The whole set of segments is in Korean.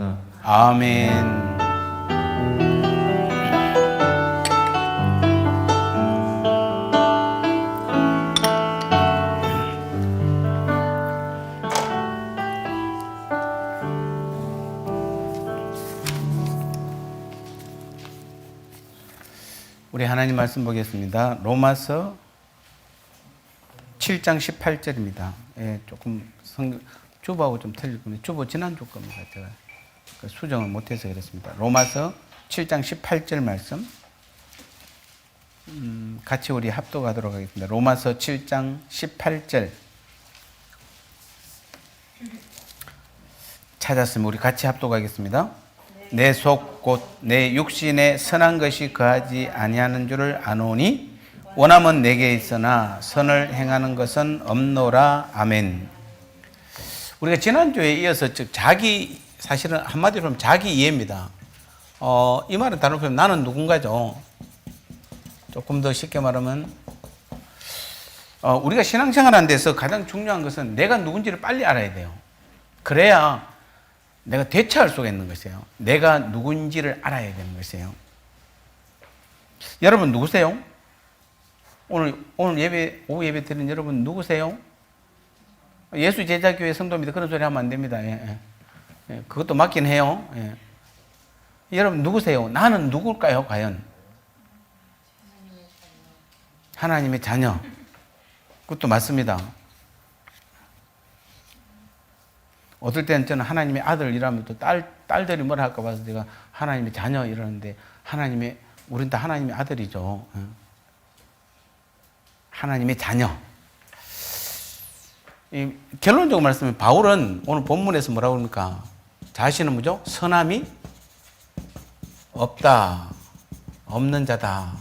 기도드립니다. 아멘. 우리 하나님 말씀 보겠습니다. 로마서 7장 18절입니다. 예, 조금 주보하고 좀 틀릴 겁니다. 주보 지난주 겁니다. 제가 수정을 못해서 그렇습니다. 로마서 7장 18절 말씀 같이 우리 합독하도록 하겠습니다. 로마서 7장 18절 찾았으면 우리 같이 합독하겠습니다. 내 속 곧 내 육신에 선한 것이 거하지 아니하는 줄을 아노니 원함은 내게 있으나 선을 행하는 것은 없노라. 아멘. 우리가 지난주에 이어서 사실은 한마디로 하면 자기 이해입니다. 이 말은 다른 표현 나는 누군가죠. 조금 더 쉽게 말하면 우리가 신앙생활하는 데서 가장 중요한 것은 내가 누군지를 빨리 알아야 돼요. 그래야 내가 대처할 수가 있는 것이에요. 내가 누군지를 알아야 되는 것이에요. 여러분 누구세요? 오늘 예배, 오후 예배 드린 여러분 누구세요? 예수 제자교회 성도입니다. 그런 소리 하면 안 됩니다. 예. 그것도 맞긴 해요. 예. 여러분 누구세요? 나는 누굴까요, 과연? 하나님의 자녀. 그것도 맞습니다. 어떨 때는 저는 하나님의 아들 이라면 또 딸들이 뭐라 할까 봐서 제가 하나님의 자녀 이러는데 우린 다 하나님의 아들이죠. 하나님의 자녀. 이 결론적으로 말씀하면 바울은 오늘 본문에서 뭐라고 합니까? 자신은 뭐죠? 선함이 없다. 없는 자다.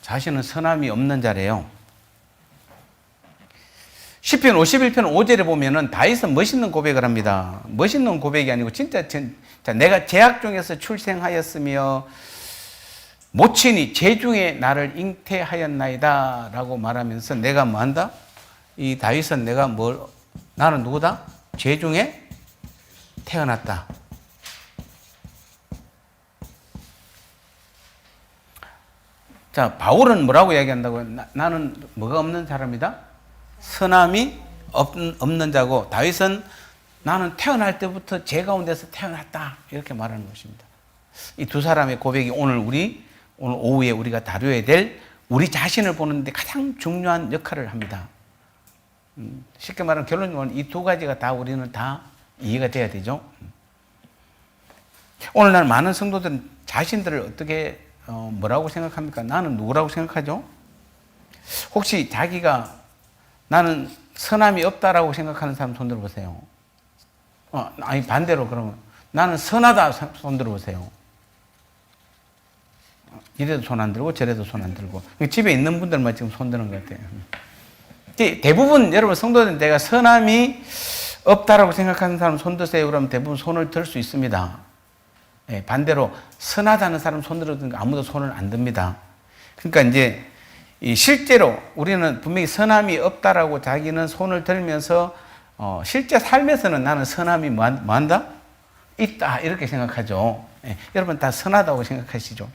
자신은 선함이 없는 자래요. 시편 51편 5절에 보면은 다윗은 멋있는 고백을 합니다. 멋있는 고백이 아니고 진짜 내가 제약 중에서 출생하였으며 모친이 재중에 나를 잉태하였나이다 라고 말하면서 내가 뭐 한다? 이 다윗은 나는 누구다? 재중에 태어났다. 자, 바울은 뭐라고 이야기한다고요? 나는 뭐가 없는 사람이다? 선함이 없는 자고, 다윗은 나는 태어날 때부터 죄 가운데서 태어났다 이렇게 말하는 것입니다. 이 두 사람의 고백이 오늘 오후에 우리가 다뤄야 될 우리 자신을 보는데 가장 중요한 역할을 합니다. 쉽게 말하면 결론적으로 이 두 가지가 다 우리는 다 이해가 돼야 되죠. 오늘날 많은 성도들은 자신들을 어떻게 뭐라고 생각합니까? 나는 누구라고 생각하죠? 혹시 자기가 나는 선함이 없다라고 생각하는 사람 손 들어보세요. 아니 반대로 그러면 나는 선하다 손 들어보세요. 이래도 손 안 들고 저래도 손 안 들고 집에 있는 분들만 지금 손 드는 것 같아요. 대부분 여러분 성도들 내가 선함이 없다라고 생각하는 사람 손 드세요. 그러면 대부분 손을 들 수 있습니다. 반대로 선하다는 사람 손 들어도 아무도 손을 안 듭니다. 그러니까 이제 실제로 우리는 분명히 선함이 없다라고 자기는 손을 들면서 실제 삶에서는 나는 선함이 뭐한다? 있다 이렇게 생각하죠. 여러분 다 선하다고 생각하시죠?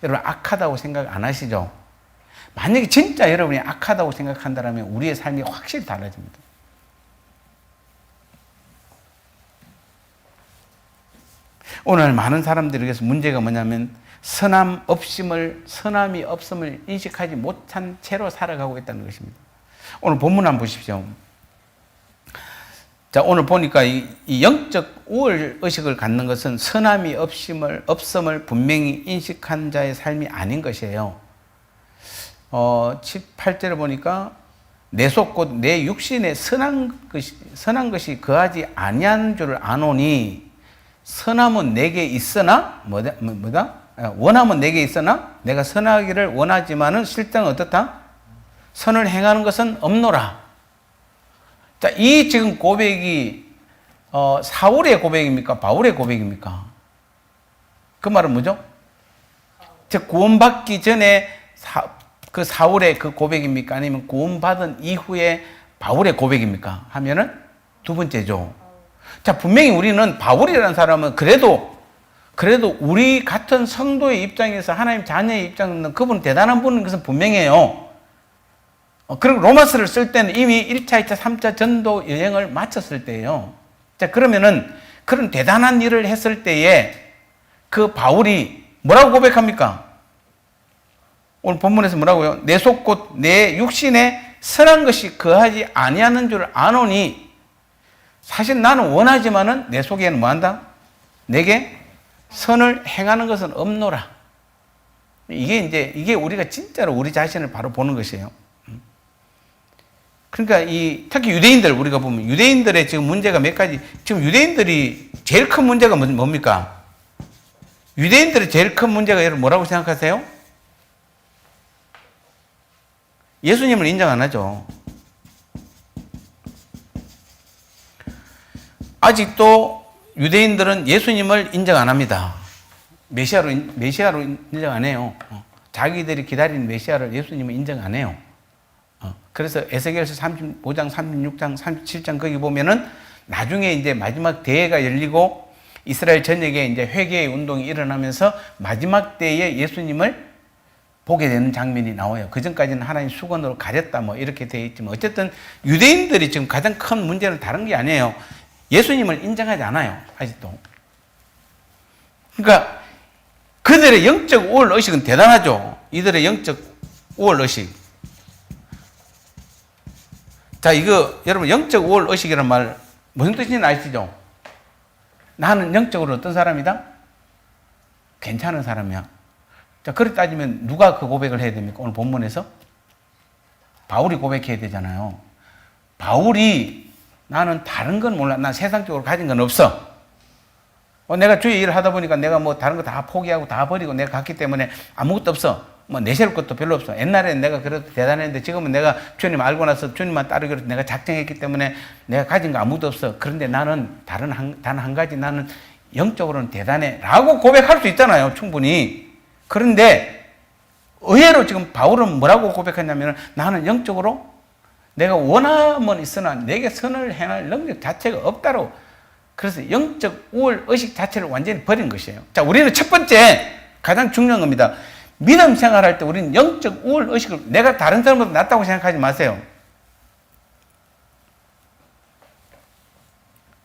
여러분 악하다고 생각 안 하시죠? 만약에 진짜 여러분이 악하다고 생각한다면 우리의 삶이 확실히 달라집니다. 오늘 많은 사람들에게서 문제가 뭐냐면 선함이 없음을 인식하지 못한 채로 살아가고 있다는 것입니다. 오늘 본문 한번 보십시오. 자, 오늘 보니까 이 영적 우월 의식을 갖는 것은 선함이 없음을 분명히 인식한 자의 삶이 아닌 것이에요. 18절에 보니까 내 속 곧 내 육신에 선한 것이 거하지 아니하는 줄을 아노니 선함은 내게 있으나 뭐다? 원함은 내게 있으나 내가 선하기를 원하지만은 실상은 어떻다? 선을 행하는 것은 없노라. 자, 이 지금 고백이 사울의 고백입니까? 바울의 고백입니까? 그 말은 뭐죠? 즉 구원받기 전에 그 사울의 그 고백입니까? 아니면 구원받은 이후에 바울의 고백입니까? 하면은 두 번째죠. 자, 분명히 우리는 바울이라는 사람은 그래도 우리 같은 성도의 입장에서 하나님 자녀의 입장에서는 그분은 대단한 분인 것은 분명해요. 그리고 로마서를 쓸 때는 이미 1차, 2차, 3차 전도 여행을 마쳤을 때예요. 자, 그러면은 그런 대단한 일을 했을 때에 그 바울이 뭐라고 고백합니까? 오늘 본문에서 뭐라고요? 내 속 곧 내 육신에 선한 것이 거하지 아니하는 줄 아노니 사실 나는 원하지만은 내 속에는 뭐한다? 내게 선을 행하는 것은 없노라. 이게 우리가 진짜로 우리 자신을 바로 보는 것이에요. 그러니까 특히 유대인들 우리가 보면 유대인들의 지금 문제가 몇 가지, 지금 유대인들이 제일 큰 문제가 뭡니까? 유대인들의 제일 큰 문제가 여러분 뭐라고 생각하세요? 예수님을 인정 안 하죠. 아직도 유대인들은 예수님을 인정 안 합니다. 메시아로 인정 안 해요. 자기들이 기다리는 메시아를 예수님을 인정 안 해요. 그래서 에스겔서 35장, 36장, 37장 거기 보면은 나중에 이제 마지막 대회가 열리고 이스라엘 전역에 이제 회개의 운동이 일어나면서 마지막 때에 예수님을 보게 되는 장면이 나와요. 그 전까지는 하나님 수건으로 가렸다 뭐 이렇게 되어 있지만 어쨌든 유대인들이 지금 가장 큰 문제는 다른 게 아니에요. 예수님을 인정하지 않아요. 아직도. 그러니까 그들의 영적 우월 의식은 대단하죠. 이들의 영적 우월 의식. 자, 이거 여러분 영적 우월 의식이란 말 무슨 뜻인지 아시죠? 나는 영적으로 어떤 사람이다? 괜찮은 사람이야. 자, 그렇게 따지면 누가 그 고백을 해야 됩니까? 오늘 본문에서? 바울이 고백해야 되잖아요. 바울이 나는 다른 건 몰라. 난 세상적으로 가진 건 없어. 내가 주의 일을 하다 보니까 내가 뭐 다른 거 다 포기하고 다 버리고 내가 갔기 때문에 아무것도 없어. 뭐 내세울 것도 별로 없어. 옛날에는 내가 그래도 대단했는데 지금은 내가 주님 알고 나서 주님만 따르기로 내가 작정했기 때문에 내가 가진 거 아무것도 없어. 그런데 나는 단 한 가지 나는 영적으로는 대단해. 라고 고백할 수 있잖아요. 충분히. 그런데 의외로 지금 바울은 뭐라고 고백했냐면 나는 영적으로 내가 원함은 있으나 내게 선을 행할 능력 자체가 없다고. 그래서 영적 우월 의식 자체를 완전히 버린 것이에요. 자, 우리는 첫 번째 가장 중요한 겁니다. 믿음 생활할 때 우리는 영적 우월 의식을 내가 다른 사람보다 낫다고 생각하지 마세요.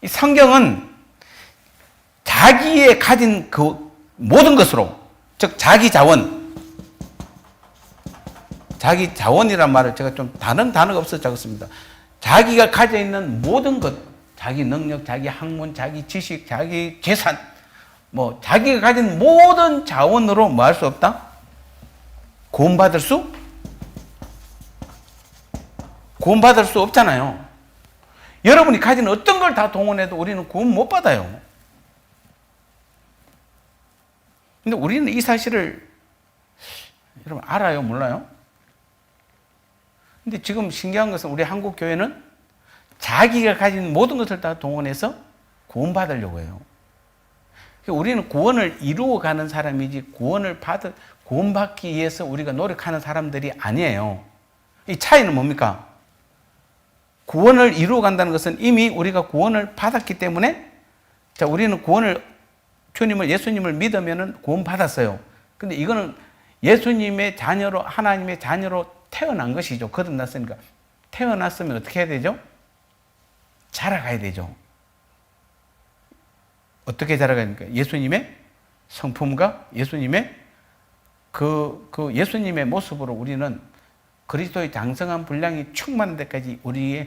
이 성경은 자기의 가진 그 모든 것으로, 즉 자기 자원이란 말을 제가 좀 다른 단어가 없어서 적었습니다. 자기가 가져 있는 모든 것, 자기 능력, 자기 학문, 자기 지식, 자기 재산, 뭐 자기가 가진 모든 자원으로 뭐 할 수 없다? 구원받을 수 없잖아요. 여러분이 가진 어떤 걸 다 동원해도 우리는 구원 못 받아요. 근데 우리는 이 사실을 여러분 알아요? 몰라요? 근데 지금 신기한 것은 우리 한국 교회는 자기가 가진 모든 것을 다 동원해서 구원받으려고 해요. 우리는 구원을 이루어가는 사람이지 구원받기 위해서 우리가 노력하는 사람들이 아니에요. 이 차이는 뭡니까? 구원을 이루어간다는 것은 이미 우리가 구원을 받았기 때문에 자, 우리는 예수님을 믿으면 구원받았어요. 근데 이거는 예수님의 자녀로, 하나님의 자녀로 태어난 것이죠. 거듭났으니까. 태어났으면 어떻게 해야 되죠? 자라가야 되죠. 어떻게 자라가니까? 예수님의 성품과 예수님의 예수님의 모습으로 우리는 그리스도의 장성한 분량이 충만한 데까지 우리가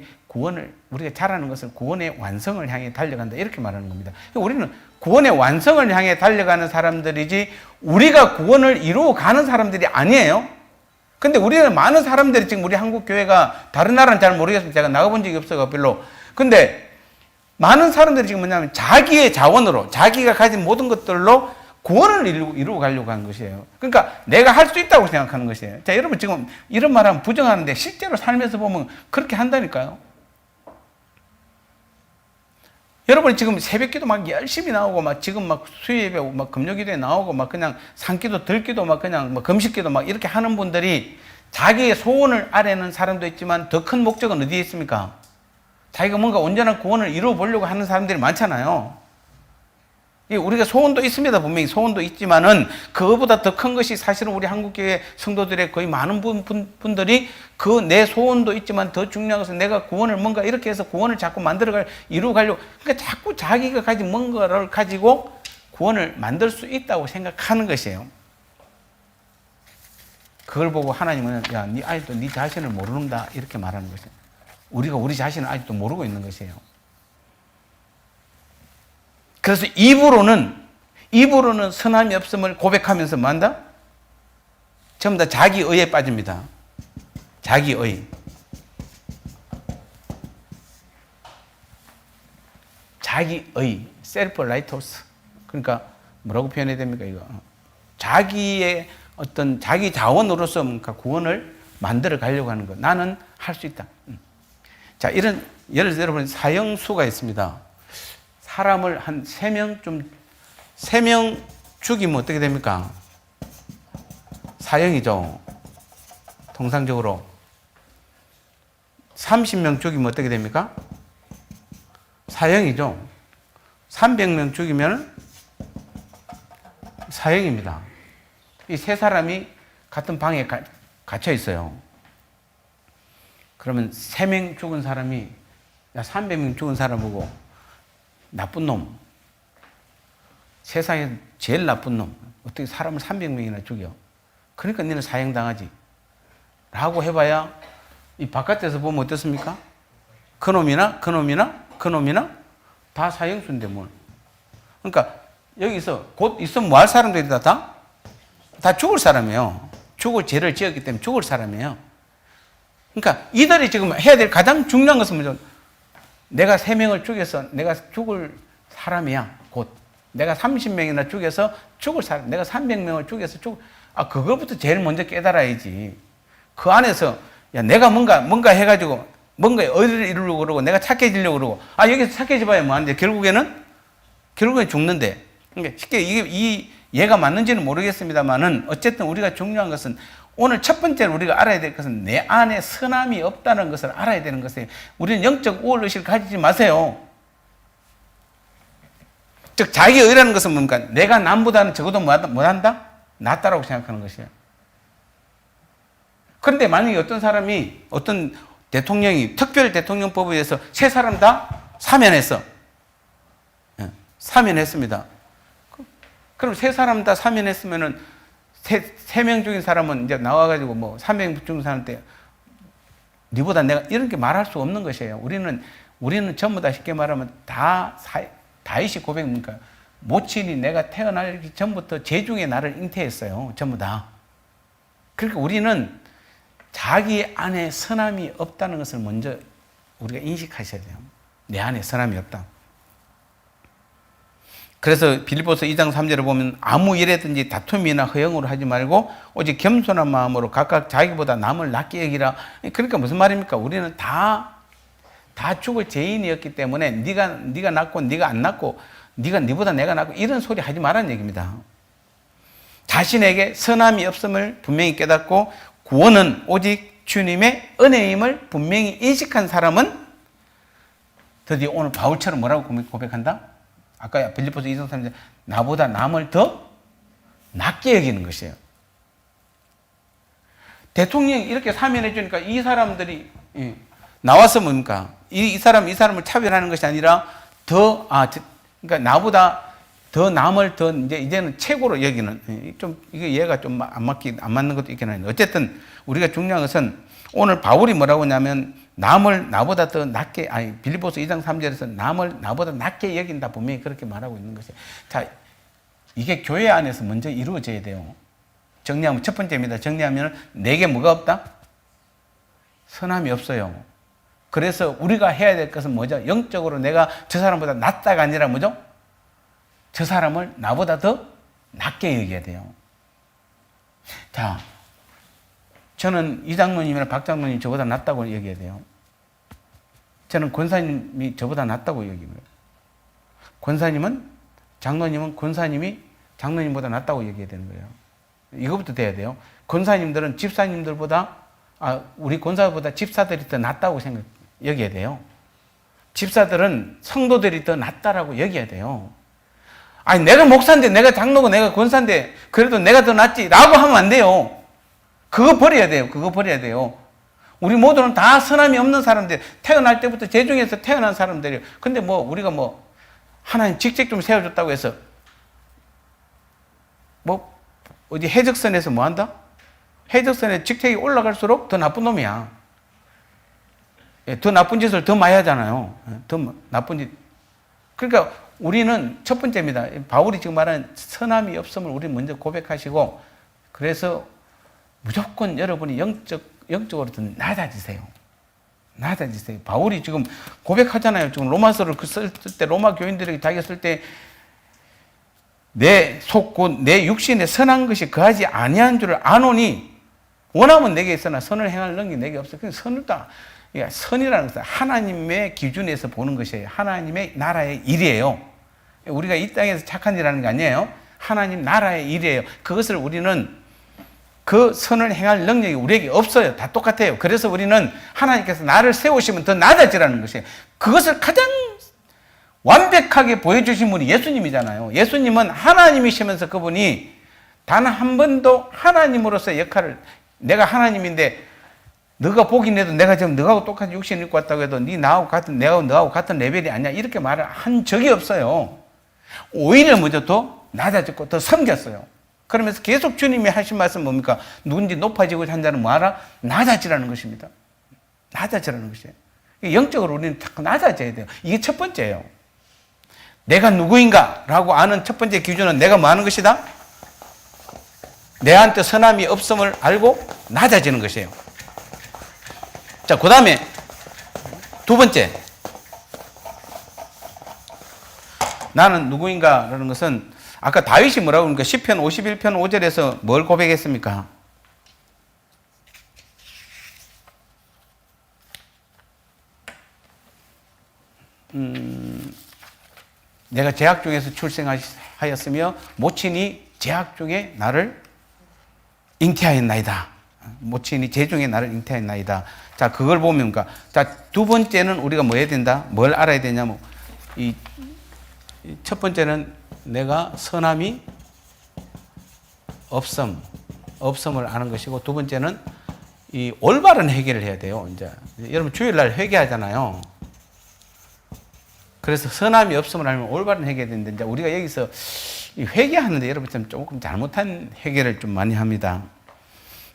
자라는 것은 구원의 완성을 향해 달려간다. 이렇게 말하는 겁니다. 우리는 구원의 완성을 향해 달려가는 사람들이지 우리가 구원을 이루어가는 사람들이 아니에요. 근데 우리는 많은 사람들이 지금 우리 한국 교회가 다른 나라는 잘 모르겠습니다. 제가 나가본 적이 없어서 별로. 근데 많은 사람들이 지금 뭐냐면 자기의 자원으로 자기가 가진 모든 것들로 구원을 이루어 가려고 하는 것이에요. 그러니까 내가 할 수 있다고 생각하는 것이에요. 자, 여러분 지금 이런 말하면 부정하는데 실제로 살면서 보면 그렇게 한다니까요. 여러분이 지금 새벽기도 막 열심히 나오고 막 지금 막 수요예배 막 금요기도에 나오고 막 그냥 산기도 들기도 막 그냥 뭐 금식기도 막 이렇게 하는 분들이 자기의 소원을 아뢰는 사람도 있지만 더 큰 목적은 어디에 있습니까? 자기가 뭔가 온전한 구원을 이루어 보려고 하는 사람들이 많잖아요. 우리가 소원도 있습니다. 분명히 소원도 있지만은 그거보다 더 큰 것이 사실은 우리 한국교회 성도들의 거의 많은 분들이 그 내 소원도 있지만 더 중요한 것은 내가 구원을 뭔가 이렇게 해서 구원을 자꾸 이루어 가려고, 그러니까 자꾸 자기가 가진 뭔가를 가지고 구원을 만들 수 있다고 생각하는 것이에요. 그걸 보고 하나님은 야, 네 아직도 네 자신을 모르는다 이렇게 말하는 것이에요. 우리가 우리 자신을 아직도 모르고 있는 것이에요. 그래서 입으로는 선함이 없음을 고백하면서 뭐 한다? 전부 다 자기의에 빠집니다. 자기의. 자기의. 셀프 라이토스. 그러니까 뭐라고 표현해야 됩니까, 이거? 자기의 어떤 자기 자원으로서 뭔가 구원을 만들어 가려고 하는 것. 나는 할 수 있다. 자, 이런, 예를 들어 여러분 사형수가 있습니다. 사람을 한 3명 죽이면 어떻게 됩니까? 사형이죠. 통상적으로. 30명 죽이면 어떻게 됩니까? 사형이죠. 300명 죽이면 사형입니다. 이 세 사람이 같은 방에 갇혀 있어요. 그러면 3명 죽은 사람이 300명 죽은 사람 보고 나쁜 놈, 세상에 제일 나쁜 놈, 어떻게 사람을 300명이나 죽여? 그러니까 너는 사형당하지 라고 해봐야 이 바깥에서 보면 어떻습니까? 그놈이나 다 사형수인데 뭘. 그러니까 여기서 곧 있으면 뭐 할 사람들이다 다 죽을 사람이에요. 죽을 죄를 지었기 때문에 죽을 사람이에요. 그러니까 이들이 지금 해야 될 가장 중요한 것은 뭐죠? 내가 3명을 죽여서 내가 죽을 사람이야. 곧 내가 30명이나 죽여서 죽을 사람, 내가 300명을 죽여서 그거부터 제일 먼저 깨달아야지. 그 안에서 야 내가 뭔가 해가지고 뭔가 의리를 이루려고 그러고 내가 착해지려고 그러고 여기서 착해져 봐야 뭐 하는데 결국에는 죽는데. 그러니까 쉽게 얘가 맞는지는 모르겠습니다만은 어쨌든 우리가 중요한 것은 오늘 첫 번째로 우리가 알아야 될 것은 내 안에 선함이 없다는 것을 알아야 되는 것이에요. 우리는 영적 우월의식을 가지지 마세요. 즉 자기의라는 것은 뭡니까? 내가 남보다는 적어도 뭐한다? 낫다라고 생각하는 것이에요. 그런데 만약에 어떤 대통령이 특별 대통령법에 의해서 세 사람 다 사면했어. 사면했습니다. 그럼 세 사람 다 사면했으면은 세 명 죽인 사람은 이제 나와가지고 뭐 300명 죽인 사람한테 니보다 내가 이런 게 말할 수 없는 것이에요. 우리는 전부 다 쉽게 말하면 다윗이 고백입니까? 모친이 내가 태어나기 전부터 제중에 나를 잉태했어요. 전부 다. 그러니까 우리는 자기 안에 선함이 없다는 것을 먼저 우리가 인식하셔야 돼요. 내 안에 선함이 없다. 그래서 빌립보서 2장 3절을 보면 아무 일에든지 다툼이나 허영으로 하지 말고 오직 겸손한 마음으로 각각 자기보다 남을 낫게 여기라. 그러니까 무슨 말입니까? 우리는 다 죽을 죄인이었기 때문에 네가 낫고 네가 안 낫고 네보다 내가 낫고 이런 소리 하지 말라는 얘기입니다. 자신에게 선함이 없음을 분명히 깨닫고 구원은 오직 주님의 은혜임을 분명히 인식한 사람은 드디어 오늘 바울처럼 뭐라고 고백한다? 아까 빌립보서 2장 3절 나보다 남을 더 낫게 여기는 것이에요. 대통령이 이렇게 사면해 주니까 이 사람들이 나와서 뭡니까? 이 사람을 차별하는 것이 아니라 그러니까 나보다 더 남을 이제는 최고로 여기는 이게 얘가 좀 안 맞는 것도 있긴 한데 어쨌든 우리가 중요한 것은 오늘 바울이 뭐라고 하냐면 남을 나보다 더 낫게 빌립보서 2장 3절에서 남을 나보다 낫게 여긴다 분명히 그렇게 말하고 있는 것이에요. 자, 이게 교회 안에서 먼저 이루어져야 돼요. 정리하면 첫 번째입니다. 정리하면 내게 뭐가 없다? 선함이 없어요. 그래서 우리가 해야 될 것은 뭐죠? 영적으로 내가 저 사람보다 낫다가 아니라 뭐죠? 저 사람을 나보다 더 낫게 여겨야 돼요. 자, 저는 이 장로님이나 박 장로님 저보다 낫다고 얘기해야 돼요. 저는 권사님이 저보다 낫다고 얘기해요. 장로님은 권사님이 장로님보다 낫다고 얘기해야 되는 거예요. 이거부터 돼야 돼요. 권사님들은 집사님들보다 우리 권사보다 집사들이 더 낫다고 여겨야 돼요. 집사들은 성도들이 더 낫다라고 여겨야 돼요. 아니, 내가 목사인데, 내가 장로고, 내가 권사인데, 그래도 내가 더 낫지, 라고 하면 안 돼요. 그거 버려야 돼요. 그거 버려야 돼요. 우리 모두는 다 선함이 없는 사람들, 태어날 때부터 재중에서 태어난 사람들이에요. 근데 뭐, 우리가 뭐, 하나님 직책 좀 세워줬다고 해서, 뭐, 어디 해적선에서 뭐 한다? 해적선에 직책이 올라갈수록 더 나쁜 놈이야. 예, 더 나쁜 짓을 더 많이 하잖아요. 더 나쁜 짓. 그러니까 우리는 첫 번째입니다. 바울이 지금 말하는 선함이 없음을 우리 먼저 고백하시고, 그래서 무조건 여러분이 영적으로 더 낮아지세요. 낮아지세요. 바울이 지금 고백하잖아요. 지금 로마서를 쓸 때, 로마 교인들에게 자기가 쓸 때, 내 속 곧 내 육신에 선한 것이 거하지 아니한 줄을 아노니, 원하면 내게 있으나 선을 행할 능력이 내게 없어. 그냥 선을 다, 그러니까 선이라는 것은 하나님의 기준에서 보는 것이에요. 하나님의 나라의 일이에요. 우리가 이 땅에서 착한 일 하는 게 아니에요. 하나님 나라의 일이에요. 그것을 우리는 그 선을 행할 능력이 우리에게 없어요. 다 똑같아요. 그래서 우리는 하나님께서 나를 세우시면 더 낮아지라는 것이에요. 그것을 가장 완벽하게 보여주신 분이 예수님이잖아요. 예수님은 하나님이시면서 그분이 단 한 번도 하나님으로서의 역할을, 내가 하나님인데 너가 보긴 해도 내가 지금 너하고 똑같이 육신 입고 왔다고 해도 나하고 같은, 내가 너하고 같은 레벨이 아니야, 이렇게 말을 한 적이 없어요. 오히려 먼저 더 낮아졌고 더 섬겼어요. 그러면서 계속 주님이 하신 말씀 뭡니까? 누군지 높아지고 한 자는 뭐하라? 낮아지라는 것입니다. 낮아지라는 것이에요. 영적으로 우리는 자꾸 낮아져야 돼요. 이게 첫 번째예요. 내가 누구인가? 라고 아는 첫 번째 기준은 내가 뭐 하는 것이다? 내한테 선함이 없음을 알고 낮아지는 것이에요. 자, 그 다음에 두 번째. 나는 누구인가? 라는 것은 아까 다윗이 뭐라고 그러니까 시편 51편 5절에서 뭘 고백했습니까? 내가 제약 중에서 출생하였으며 모친이 제약 중에 나를 잉태하였나이다. 모친이 제중에 나를 잉태하였나이다. 자, 그걸 보면, 자, 두 번째는 우리가 뭐 해야 된다? 뭘 알아야 되냐면, 첫 번째는 내가 선함이 없음을 아는 것이고, 두 번째는 이 올바른 회개를 해야 돼요. 이제 여러분 주일날 회개하잖아요. 그래서 선함이 없음을 알면 올바른 회개가 되는데, 이제 우리가 여기서 회개하는데 여러분 조금 잘못한 회개를 좀 많이 합니다.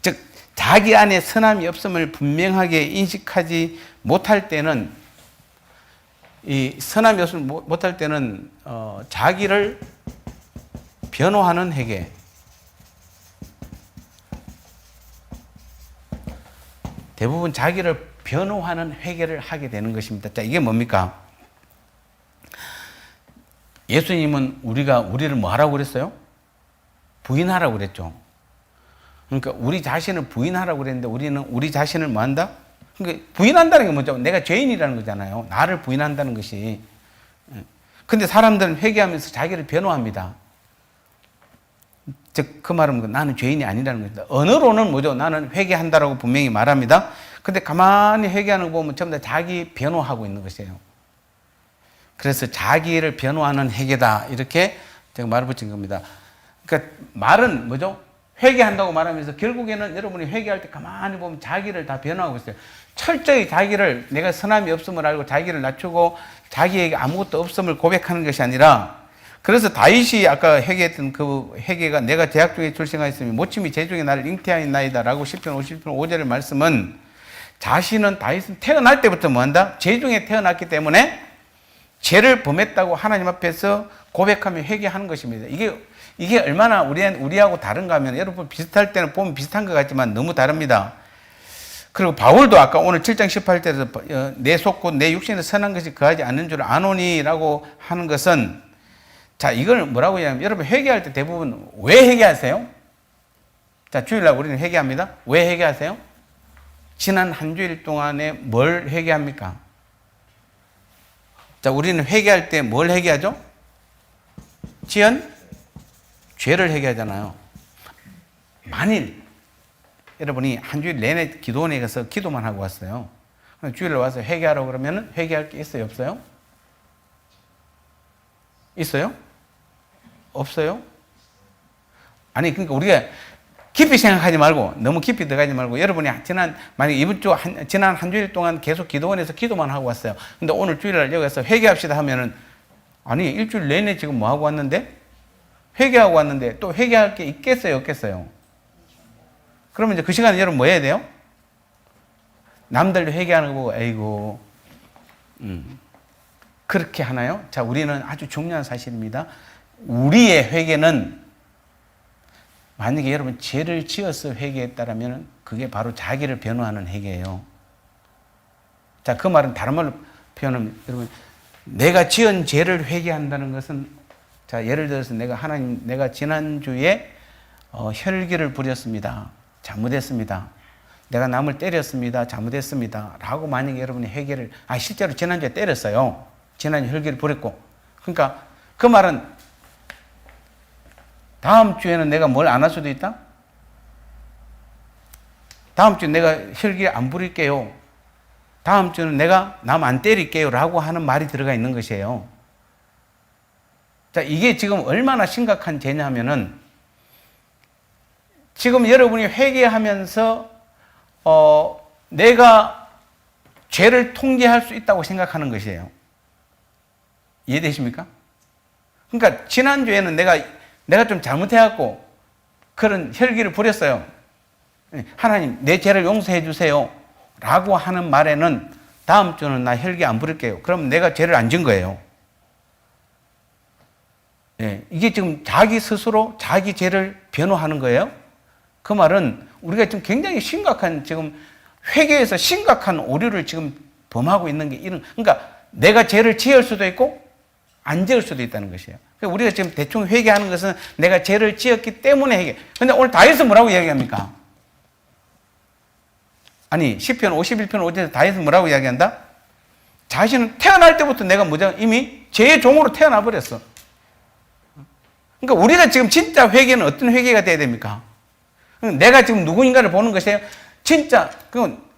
즉, 자기 안에 선함이 없음을 분명하게 인식하지 못할 때는, 이 선함이 없음을 못할 때는, 자기를 변호하는 회개. 대부분 자기를 변호하는 회개를 하게 되는 것입니다. 자, 이게 뭡니까? 예수님은 우리를 뭐 하라고 그랬어요? 부인하라고 그랬죠. 그러니까 우리 자신을 부인하라고 그랬는데 우리는 우리 자신을 뭐 한다? 그러니까 부인한다는 게 뭐죠? 내가 죄인이라는 거잖아요. 나를 부인한다는 것이. 근데 사람들은 회개하면서 자기를 변호합니다. 즉, 그 말은 나는 죄인이 아니라는 겁니다. 언어로는 뭐죠? 나는 회개한다라고 분명히 말합니다. 근데 가만히 회개하는 거 보면 전부 다 자기 변호하고 있는 것이에요. 그래서 자기를 변호하는 회개다. 이렇게 제가 말을 붙인 겁니다. 그러니까 말은 뭐죠? 회개한다고 말하면서 결국에는 여러분이 회개할 때 가만히 보면 자기를 다 변호하고 있어요. 철저히 자기를, 내가 선함이 없음을 알고 자기를 낮추고 자기에게 아무것도 없음을 고백하는 것이 아니라, 그래서 다윗이 아까 회개했던 그 회개가 내가 제약 중에 출생하였으니 모침이 제중에 나를 잉태하였나이다 라고 시편 50편 5절의 말씀은, 자신은 다윗은 태어날 때부터 뭐 한다? 제중에 태어났기 때문에 죄를 범했다고 하나님 앞에서 고백하며 회개하는 것입니다. 이게 얼마나 우리하고 다른가 하면, 여러분 비슷할 때는 보면 비슷한 것 같지만 너무 다릅니다. 그리고 바울도 아까 오늘 7장 18절에서 내 속 곧 내 육신에 선한 것이 거하지 않는 줄 아노니라고 하는 것은, 자, 이걸 뭐라고 하냐면, 여러분 회개할 때 대부분 왜 회개하세요? 자, 주일날 우리는 회개합니다. 왜 회개하세요? 지난 한 주일 동안에 뭘 회개합니까? 자, 우리는 회개할 때 뭘 회개하죠? 지은 죄를 회개하잖아요. 만일 여러분이 한 주일 내내 기도원에 가서 기도만 하고 왔어요. 주일에 와서 회개하라고 그러면 회개할 게 있어요, 없어요? 있어요? 없어요? 아니, 그러니까 우리가 깊이 생각하지 말고, 너무 깊이 들어가지 말고, 여러분이 지난 한 주일 동안 계속 기도원에서 기도만 하고 왔어요. 근데 오늘 주일날 여기서 회개합시다 하면은, 아니, 일주일 내내 지금 뭐 하고 왔는데? 회개하고 왔는데, 또 회개할 게 있겠어요, 없겠어요? 그러면 이제 그 시간에 여러분 뭐 해야 돼요? 남들도 회개하는 거 보고, 에이고, 그렇게 하나요? 자, 우리는 아주 중요한 사실입니다. 우리의 회개는 만약에 여러분 죄를 지어서 회개했다라면 그게 바로 자기를 변호하는 회개예요. 자, 그 말은 다른 말로 표현하면 여러분 내가 지은 죄를 회개한다는 것은 자, 예를 들어서 내가 지난주에 혈기를 부렸습니다. 잘못했습니다. 내가 남을 때렸습니다. 잘못했습니다. 라고 만약에 여러분이 회개를 실제로 지난주에 때렸어요. 지난주 혈기를 부렸고 그러니까 그 말은 다음 주에는 내가 뭘 안 할 수도 있다? 다음 주에 내가 혈기 안 부릴게요. 다음 주는 내가 남 안 때릴게요. 라고 하는 말이 들어가 있는 것이에요. 자, 이게 지금 얼마나 심각한 죄냐면은 지금 여러분이 회개하면서 내가 죄를 통제할 수 있다고 생각하는 것이에요. 이해되십니까? 그러니까 지난주에는 내가 좀 잘못해갖고 그런 혈기를 부렸어요. 하나님, 내 죄를 용서해 주세요. 라고 하는 말에는 다음 주는 나 혈기 안 부릴게요. 그럼 내가 죄를 안 진 거예요. 이게 지금 자기 스스로 자기 죄를 변호하는 거예요. 그 말은 우리가 지금 굉장히 심각한 지금 회개에서 심각한 오류를 지금 범하고 있는 게 그러니까 내가 죄를 지을 수도 있고 안 지을 수도 있다는 것이에요. 우리가 지금 대충 회개하는 것은 내가 죄를 지었기 때문에 회개. 근데 오늘 다윗은 뭐라고 이야기합니까? 아니, 시편 51편 5절에서 다윗은 뭐라고 이야기한다? 자신은 태어날 때부터 내가 이미 죄의 종으로 태어나 버렸어. 그러니까 우리가 지금 진짜 회개는 어떤 회개가 돼야 됩니까? 내가 지금 누구인가를 보는 것이에요. 진짜,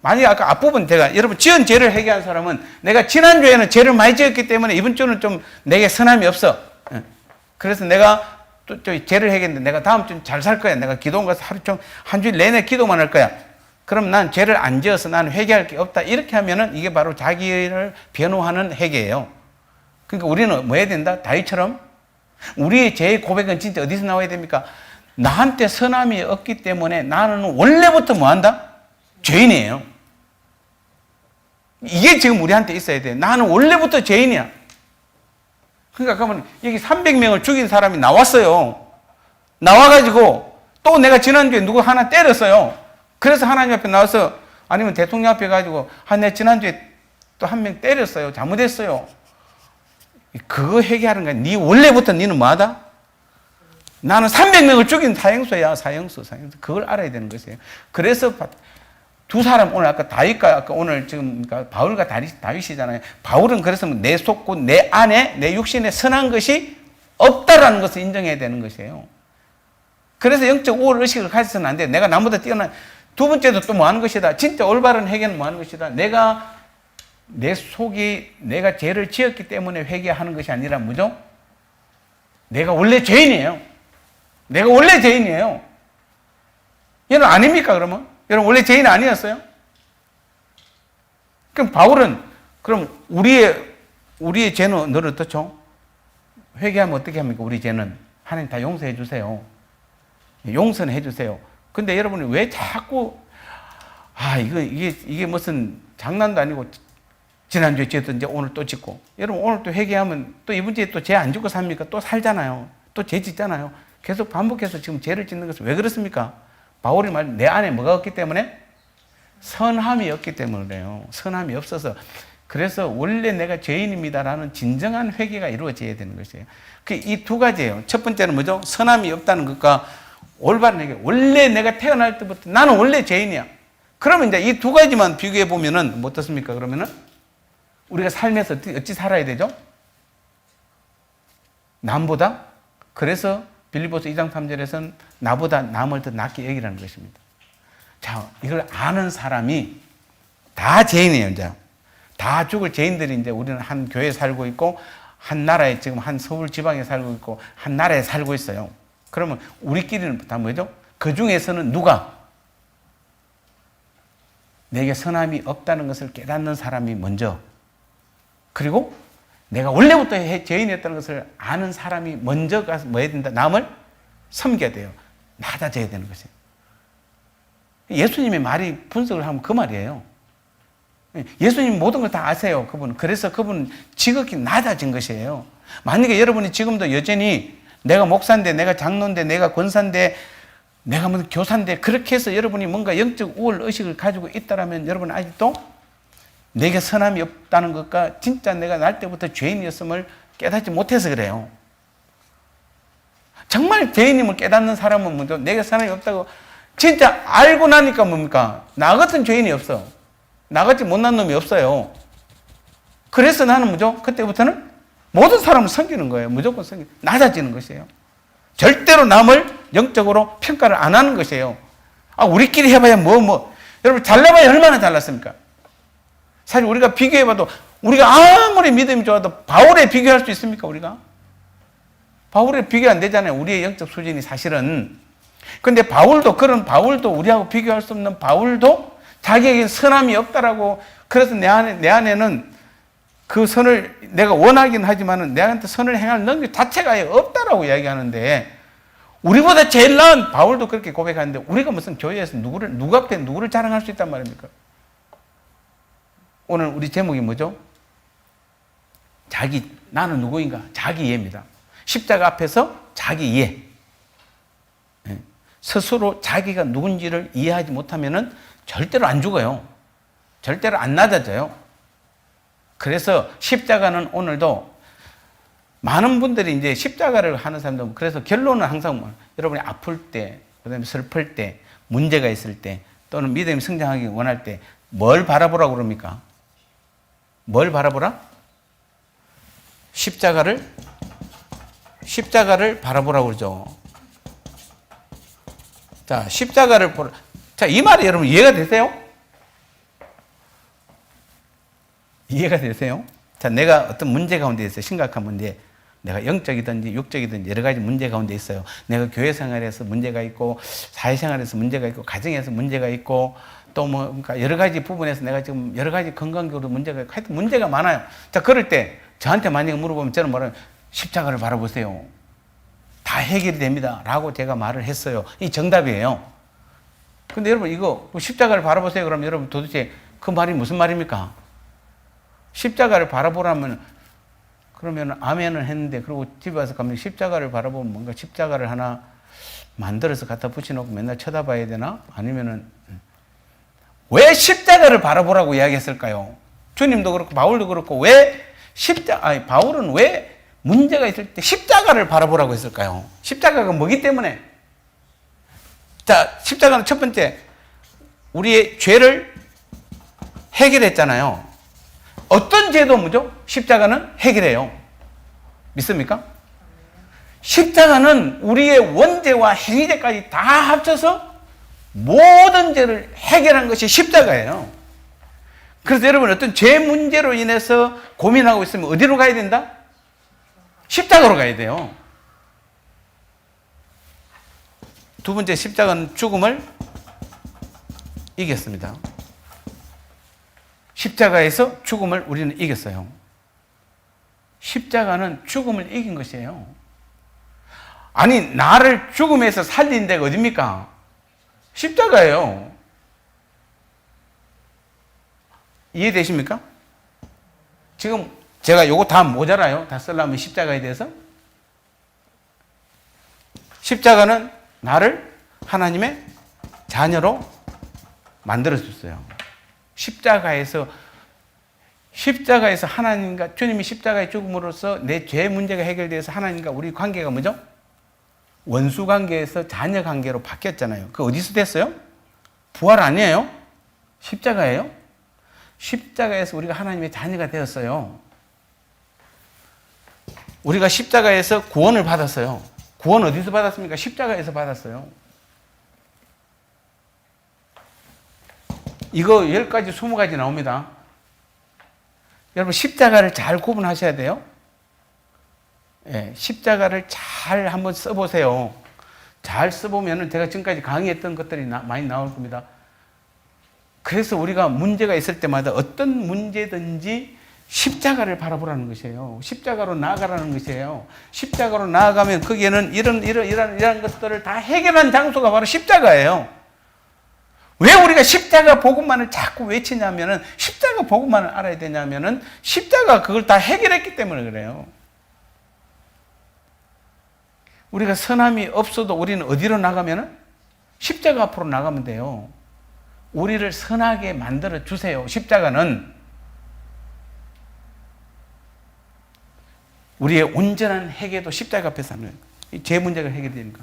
만약에 아까 앞부분 여러분 지은 죄를 회개한 사람은 내가 지난주에는 죄를 많이 지었기 때문에 이번 주는 좀 내게 선함이 없어. 그래서 내가 또 죄를 회개했는데 내가 다음 주는 잘 살 거야. 내가 기도원 가서 한 주일 내내 기도만 할 거야. 그럼 난 죄를 안 지어서 나는 회개할 게 없다. 이렇게 하면은 이게 바로 자기를 변호하는 회개예요. 그러니까 우리는 뭐 해야 된다? 다윗처럼 우리의 죄의 고백은 진짜 어디서 나와야 됩니까? 나한테 선함이 없기 때문에 나는 원래부터 뭐 한다? 죄인이에요. 이게 지금 우리한테 있어야 돼. 나는 원래부터 죄인이야. 그러니까 그러면 여기 300명을 죽인 사람이 나왔어요. 나와가지고 또 내가 지난주에 누구 하나 때렸어요. 그래서 하나님 앞에 나와서 아니면 대통령 앞에 가지고 내가 지난주에 또 한 명 때렸어요. 잘못했어요. 그거 회개하는 거야. 네 원래부터 너는 뭐하다? 나는 300명을 죽인 사형수야. 사형수. 그걸 알아야 되는 것이에요. 그래서 두 사람 오늘 아까 다윗과 아까 오늘 지금 그러니까 바울과 다윗이잖아요. 바울은 그래서 내 속고 내 안에 내 육신에 선한 것이 없다라는 것을 인정해야 되는 것이에요. 그래서 영적 우월 의식을 가져서는 안 돼. 내가 남보다 뛰어난 두 번째도 또 뭐 하는 것이다. 진짜 올바른 회개는 뭐 하는 것이다. 내 속이 내가 죄를 지었기 때문에 회개하는 것이 아니라 뭐죠? 내가 원래 죄인이에요. 내가 원래 죄인이에요. 여러분 아닙니까 그러면? 여러분 원래 죄인 아니었어요? 그럼 바울은 그럼 우리의 죄는 늘 어떻죠? 회개하면 어떻게 합니까? 우리 죄는 하나님 다 용서해 주세요. 용서는 해 주세요. 근데 여러분이 왜 자꾸 이게 무슨 장난도 아니고 지난주에 죄도 이제 오늘 또 짓고 여러분 오늘 또 회개하면 또 이번 주에 또 죄 안 짓고 삽니까? 또 살잖아요. 또 죄 짓잖아요. 계속 반복해서 지금 죄를 짓는 것은 왜 그렇습니까? 바울이 말 내 안에 뭐가 없기 때문에? 선함이 없기 때문에요. 선함이 없어서 그래서 원래 내가 죄인입니다라는 진정한 회개가 이루어져야 되는 것이에요. 이 두 가지예요. 첫 번째는 뭐죠? 선함이 없다는 것과 올바른 회개. 원래 내가 태어날 때부터 나는 원래 죄인이야. 그러면 이제 이 두 가지만 비교해 보면은 뭐 어떻습니까? 그러면은 우리가 삶에서 어찌 살아야 되죠? 남보다? 그래서 빌립보서 2장 3절에서는 나보다 남을 더 낫게 여기라는 것입니다. 자, 이걸 아는 사람이 다 죄인이에요, 이제. 다 죽을 죄인들이 이제 우리는 한 교회에 살고 있고, 한 나라에 지금 한 서울 지방에 살고 있고, 한 나라에 살고 있어요. 그러면 우리끼리는 다 뭐죠? 그 중에서는 누가 내게 선함이 없다는 것을 깨닫는 사람이 먼저, 그리고 내가 원래부터 죄인이었다는 것을 아는 사람이 먼저 가서 뭐 해야 된다? 남을 섬겨야 돼요. 낮아져야 되는 것이에요. 예수님의 말이 분석을 하면 그 말이에요. 예수님 모든 걸 다 아세요, 그분은. 그래서 그분은 지극히 낮아진 것이에요. 만약에 여러분이 지금도 여전히 내가 목사인데, 내가 장로인데, 내가 권사인데, 내가 무슨 교사인데, 그렇게 해서 여러분이 뭔가 영적 우월 의식을 가지고 있다라면 여러분 아직도 내게 선함이 없다는 것과 진짜 내가 날 때부터 죄인이었음을 깨닫지 못해서 그래요. 정말 죄인임을 깨닫는 사람은 뭐죠? 내게 선함이 없다고 진짜 알고 나니까 뭡니까? 나 같은 죄인이 없어. 나같이 못난 놈이 없어요. 그래서 나는 뭐죠? 그때부터는 모든 사람을 섬기는 거예요. 무조건 낮아지는 것이에요. 절대로 남을 영적으로 평가를 안 하는 것이에요. 아, 우리끼리 해봐야 여러분 잘나봐야 얼마나 잘났습니까? 사실 우리가 비교해봐도 우리가 아무리 믿음이 좋아도 바울에 비교할 수 있습니까, 우리가? 바울에 비교 안 되잖아요. 우리의 영적 수준이 사실은. 근데 바울도 우리하고 비교할 수 없는 바울도 자기에게 선함이 없다라고, 그래서 내 안에는 그 선을 내가 원하긴 하지만은 내한테 선을 행할 능력 자체가 아예 없다라고 이야기하는데, 우리보다 제일 나은 바울도 그렇게 고백하는데, 우리가 무슨 교회에서 누구 앞에 누구를 자랑할 수 있단 말입니까? 오늘 우리 제목이 뭐죠? 나는 누구인가? 자기 이해입니다. 십자가 앞에서 자기 이해. 스스로 자기가 누군지를 이해하지 못하면은 절대로 안 죽어요. 절대로 안 낮아져요. 그래서 십자가는 오늘도 많은 분들이 이제 십자가를 하는 사람들, 그래서 결론은 항상 여러분이 아플 때, 그다음에 슬플 때, 문제가 있을 때, 또는 믿음이 성장하기 원할 때 뭘 바라보라고 그럽니까? 뭘 바라보라? 십자가를 바라보라고 그러죠. 자, 십자가를 보라. 자, 이 말이 여러분 이해가 되세요? 이해가 되세요? 자, 내가 어떤 문제 가운데 있어요. 심각한 문제. 내가 영적이든지 육적이든지 여러 가지 문제 가운데 있어요. 내가 교회 생활에서 문제가 있고, 사회생활에서 문제가 있고, 가정에서 문제가 있고, 또 그러니까 여러 가지 부분에서 내가 지금 여러 가지 건강적으로 문제가 있고, 하여튼 문제가 많아요. 자, 그럴 때 저한테 만약에 물어보면 저는 뭐라고, 십자가를 바라보세요. 다 해결이 됩니다. 라고 제가 말을 했어요. 이 정답이에요. 근데 여러분 이거 십자가를 바라보세요. 그러면 여러분 도대체 그 말이 무슨 말입니까? 십자가를 바라보라면, 그러면 아멘을 했는데, 그리고 집에 와서 가면 십자가를 바라보면 뭔가 십자가를 하나 만들어서 갖다 붙여놓고 맨날 쳐다봐야 되나? 아니면은 왜 십자가를 바라보라고 이야기했을까요? 주님도 그렇고 바울도 그렇고 바울은 왜 문제가 있을 때 십자가를 바라보라고 했을까요? 십자가가 뭐기 때문에? 자, 십자가는 첫 번째, 우리의 죄를 해결했잖아요. 어떤 죄도 뭐죠? 십자가는 해결해요. 믿습니까? 십자가는 우리의 원죄와 행위죄까지 다 합쳐서 모든 죄를 해결한 것이 십자가예요. 그래서 여러분 어떤 죄 문제로 인해서 고민하고 있으면 어디로 가야 된다? 십자가로 가야 돼요. 두 번째, 십자가는 죽음을 이겼습니다. 십자가에서 죽음을 우리는 이겼어요. 십자가는 죽음을 이긴 것이에요. 아니, 나를 죽음에서 살린 데가 어딥니까? 십자가예요. 이해되십니까? 지금 제가 요거 다 모자라요? 다 쓰려면 십자가에 대해서? 십자가는 나를 하나님의 자녀로 만들어줬어요. 십자가에서 하나님과, 주님이 십자가의 죽음으로써 내 죄 문제가 해결돼서 하나님과 우리 관계가 뭐죠? 원수 관계에서 자녀 관계로 바뀌었잖아요. 그 어디서 됐어요? 부활 아니에요? 십자가예요? 십자가에서 우리가 하나님의 자녀가 되었어요. 우리가 십자가에서 구원을 받았어요. 구원 어디서 받았습니까? 십자가에서 받았어요. 이거 10가지, 20가지 나옵니다. 여러분, 십자가를 잘 구분하셔야 돼요. 예, 십자가를 잘 한번 써보세요. 잘 써보면 제가 지금까지 강의했던 것들이 많이 나올 겁니다. 그래서 우리가 문제가 있을 때마다 어떤 문제든지 십자가를 바라보라는 것이에요. 십자가로 나아가라는 것이에요. 십자가로 나아가면 거기에는 이런 것들을 다 해결한 장소가 바로 십자가예요. 왜 우리가 십자가 복음만을 자꾸 외치냐면은, 십자가 복음만을 알아야 되냐면은, 십자가 그걸 다 해결했기 때문에 그래요. 우리가 선함이 없어도 우리는 어디로 나가면은? 십자가 앞으로 나가면 돼요. 우리를 선하게 만들어 주세요. 십자가는 우리의 온전한 회개도 십자가 앞에서 하는 거예요. 제 문제가 해결되니까.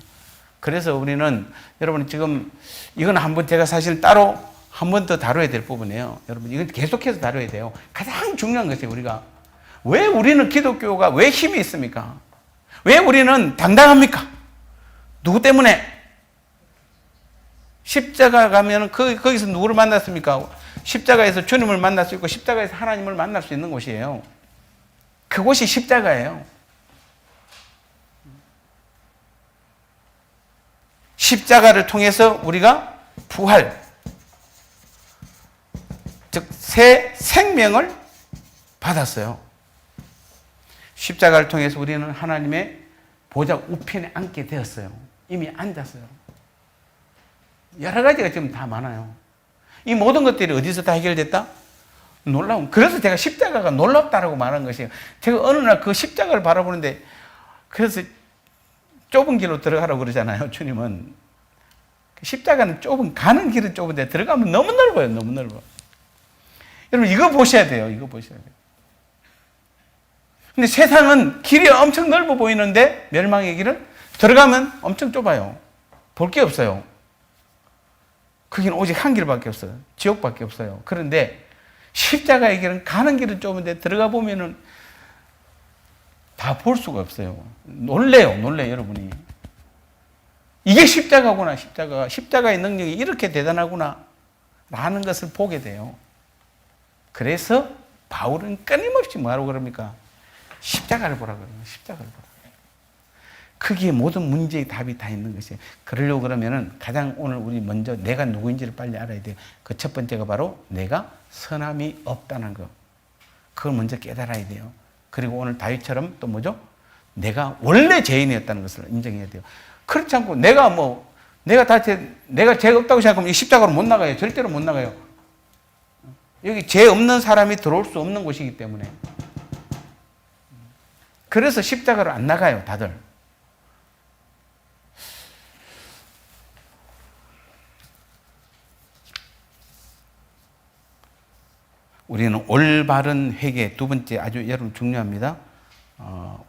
그래서 우리는, 여러분, 지금 이건 한번 제가 사실 따로 한 번 더 다뤄야 될 부분이에요. 여러분, 이건 계속해서 다뤄야 돼요. 가장 중요한 것이, 우리가 왜 우리는 기독교가 왜 힘이 있습니까? 왜 우리는 당당합니까? 누구 때문에? 십자가 가면 거기서 누구를 만났습니까? 십자가에서 주님을 만날 수 있고 십자가에서 하나님을 만날 수 있는 곳이에요. 그곳이 십자가예요. 십자가를 통해서 우리가 부활, 즉 새 생명을 받았어요. 십자가를 통해서 우리는 하나님의 보좌 우편에 앉게 되었어요. 이미 앉았어요. 여러 가지가 지금 다 많아요. 이 모든 것들이 어디서 다 해결됐다? 놀라운. 그래서 제가 십자가가 놀랍다라고 말한 것이에요. 제가 어느 날 그 십자가를 바라보는데, 그래서 좁은 길로 들어가라고 그러잖아요. 주님은. 십자가는 가는 길은 좁은데 들어가면 너무 넓어요. 너무 넓어. 여러분, 이거 보셔야 돼요. 이거 보셔야 돼요. 근데 세상은 길이 엄청 넓어 보이는데, 멸망의 길은 들어가면 엄청 좁아요. 볼 게 없어요. 거기는 오직 한 길밖에 없어요. 지옥밖에 없어요. 그런데 십자가의 길은 가는 길은 좁은데 들어가 보면은 다 볼 수가 없어요. 놀래요, 여러분이. 이게 십자가구나, 십자가. 십자가의 능력이 이렇게 대단하구나 라는 것을 보게 돼요. 그래서 바울은 끊임없이 뭐라고 그럽니까? 십자가를 보라 그래요. 십자가를 보라. 거기에 모든 문제의 답이 다 있는 것이에요. 그러려고 그러면은 가장 오늘 우리 먼저 내가 누구인지를 빨리 알아야 돼요. 그 첫 번째가 바로 내가 선함이 없다는 거. 그걸 먼저 깨달아야 돼요. 그리고 오늘 다윗처럼 또 뭐죠? 내가 원래 죄인이었다는 것을 인정해야 돼요. 그렇지 않고 내가 죄가 없다고 생각하면 이 십자가로 못 나가요. 절대로 못 나가요. 여기 죄 없는 사람이 들어올 수 없는 곳이기 때문에. 그래서 십자가로 안 나가요, 다들. 우리는 올바른 회개, 두 번째 아주 여러분 중요합니다.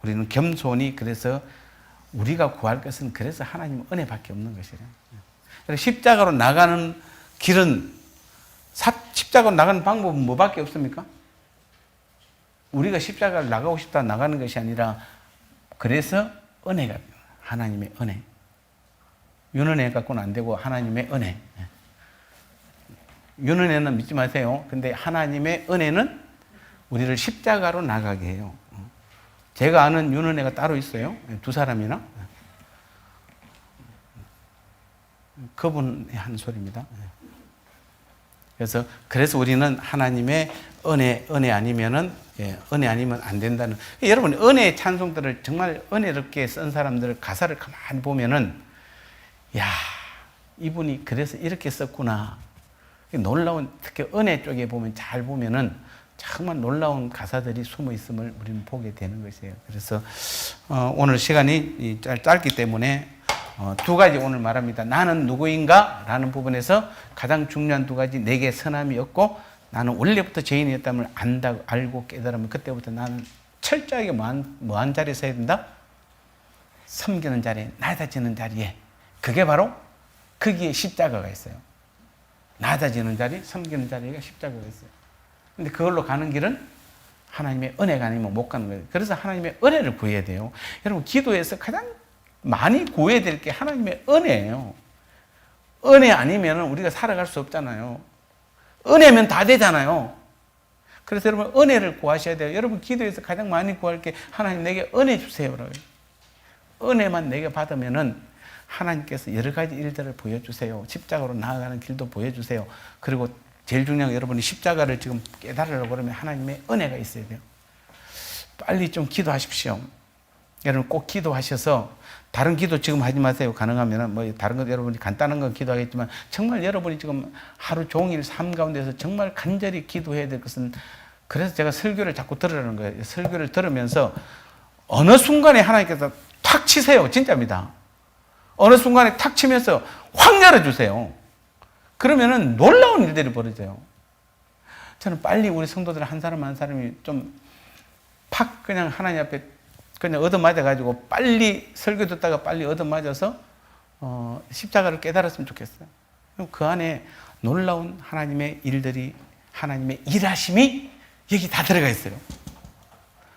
우리는 겸손히, 그래서 우리가 구할 것은 그래서 하나님 은혜밖에 없는 것이래요. 십자가로 나가는 길은, 십자가로 나가는 방법은 뭐밖에 없습니까? 우리가 십자가를 나가고 싶다 나가는 것이 아니라, 그래서 은혜가, 하나님의 은혜. 윤은혜 갖고는 안 되고 하나님의 은혜. 윤은혜는 믿지 마세요. 근데 하나님의 은혜는 우리를 십자가로 나가게 해요. 제가 아는 윤은혜가 따로 있어요. 두 사람이나. 그분이 한 소리입니다. 그래서 우리는 하나님의 은혜 아니면 안 된다는. 여러분, 은혜의 찬송들을 정말 은혜롭게 쓴 사람들 가사를 가만히 보면은, 야, 이분이 그래서 이렇게 썼구나. 놀라운, 특히 은혜 쪽에 보면, 잘 보면은 정말 놀라운 가사들이 숨어 있음을 우리는 보게 되는 것이에요. 그래서 오늘 시간이 짧기 때문에 두 가지 오늘 말합니다. 나는 누구인가? 라는 부분에서 가장 중요한 두 가지. 내게 선함이 없고 나는 원래부터 죄인이었다면 알고 깨달으면 그때부터 나는 철저하게 뭐한 자리에 서야 된다? 섬기는 자리에, 낮아지는 자리에. 그게 바로 거기에 십자가가 있어요. 낮아지는 자리, 섬기는 자리가 십자가가 있어요. 근데 그걸로 가는 길은 하나님의 은혜가 아니면 못 가는 거예요. 그래서 하나님의 은혜를 구해야 돼요. 여러분, 기도에서 가장 많이 구해야 될 게 하나님의 은혜예요. 은혜 아니면 우리가 살아갈 수 없잖아요. 은혜면 다 되잖아요. 그래서 여러분 은혜를 구하셔야 돼요. 여러분 기도에서 가장 많이 구할 게 하나님 내게 은혜 주세요. 은혜만 내게 받으면은 하나님께서 여러 가지 일들을 보여주세요. 십자가로 나아가는 길도 보여주세요. 그리고 제일 중요한 건 여러분이 십자가를 지금 깨달으려고 그러면 하나님의 은혜가 있어야 돼요. 빨리 좀 기도하십시오. 여러분 꼭 기도하셔서 다른 기도 지금 하지 마세요. 가능하면 뭐 다른 것 여러분이 간단한 건 기도하겠지만 정말 여러분이 지금 하루 종일 삶 가운데서 정말 간절히 기도해야 될 것은, 그래서 제가 설교를 자꾸 들으라는 거예요. 설교를 들으면서 어느 순간에 하나님께서 탁 치세요. 진짜입니다. 어느 순간에 탁 치면서 확 열어주세요. 그러면은 놀라운 일들이 벌어져요. 저는 빨리 우리 성도들 한 사람 한 사람이 좀 팍 그냥 하나님 앞에 그냥 얻어맞아가지고 빨리 설교 듣다가 빨리 얻어맞아서 십자가를 깨달았으면 좋겠어요. 그 안에 놀라운 하나님의 일들이, 하나님의 일하심이 여기 다 들어가 있어요.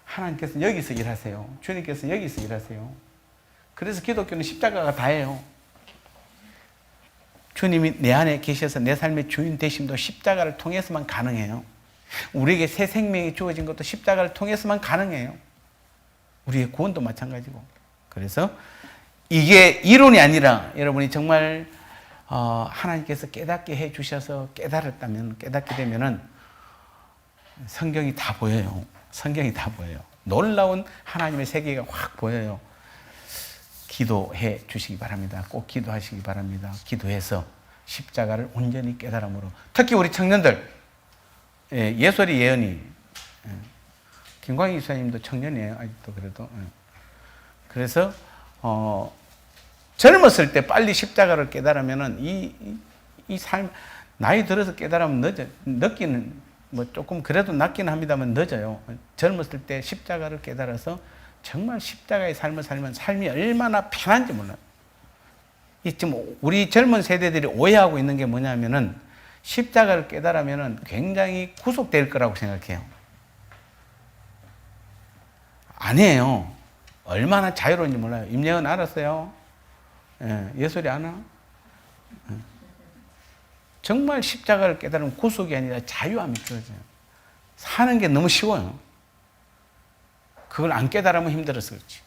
하나님께서 여기서 일하세요. 주님께서 여기서 일하세요. 그래서 기독교는 십자가가 다예요. 주님이 내 안에 계셔서 내 삶의 주인 되심도 십자가를 통해서만 가능해요. 우리에게 새 생명이 주어진 것도 십자가를 통해서만 가능해요. 우리의 구원도 마찬가지고. 그래서 이게 이론이 아니라 여러분이 정말 하나님께서 깨닫게 해 주셔서 깨달았다면, 깨닫게 되면은 성경이 다 보여요. 성경이 다 보여요. 놀라운 하나님의 세계가 확 보여요. 기도해 주시기 바랍니다. 꼭 기도하시기 바랍니다. 기도해서 십자가를 온전히 깨달음으로. 특히 우리 청년들, 예솔이 예언이, 김광희 기사님도 청년이에요. 아직도 그래도. 그래서 젊었을 때 빨리 십자가를 깨달으면은 이 삶, 나이 들어서 깨달으면 늦기는 뭐 조금 그래도 낫기는 합니다만 늦어요. 젊었을 때 십자가를 깨달아서 정말 십자가의 삶을 살면 삶이 얼마나 편한지 몰라요. 지금 우리 젊은 세대들이 오해하고 있는 게 뭐냐면은 십자가를 깨달으면은 굉장히 구속될 거라고 생각해요. 아니에요. 얼마나 자유로운지 몰라요. 임영은 알았어요? 예솔이 아나? 정말 십자가를 깨달으면 구속이 아니라 자유함이 주어져요. 사는 게 너무 쉬워요. 그걸 안 깨달으면 힘들어서 그렇지.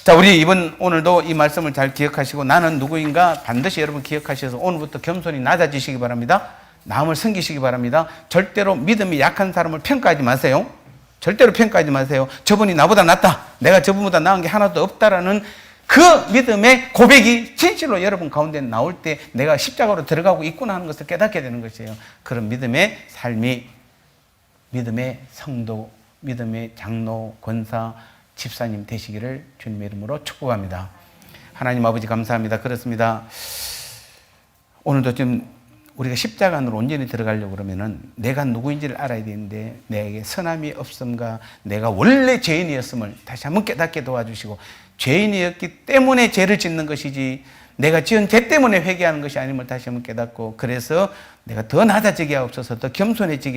자, 우리 오늘도 이 말씀을 잘 기억하시고 나는 누구인가 반드시 여러분 기억하셔서 오늘부터 겸손히 낮아지시기 바랍니다. 남을 섬기시기 바랍니다. 절대로 믿음이 약한 사람을 평가하지 마세요. 절대로 평가하지 마세요. 저분이 나보다 낫다. 내가 저분보다 나은 게 하나도 없다라는 그 믿음의 고백이 진실로 여러분 가운데 나올 때 내가 십자가로 들어가고 있구나 하는 것을 깨닫게 되는 것이에요. 그런 믿음의 삶이 믿음의 성도, 믿음의 장로, 권사, 집사님 되시기를 주님의 이름으로 축복합니다. 하나님 아버지 감사합니다. 그렇습니다. 오늘도 좀 우리가 십자가 안으로 온전히 들어가려고 그러면은 내가 누구인지를 알아야 되는데 내게 선함이 없음과 내가 원래 죄인이었음을 다시 한번 깨닫게 도와주시고, 죄인이었기 때문에 죄를 짓는 것이지 내가 지은 죄 때문에 회개하는 것이 아님을 다시 한번 깨닫고, 그래서 내가 더 낮아지게 하옵소서, 더 겸손해지게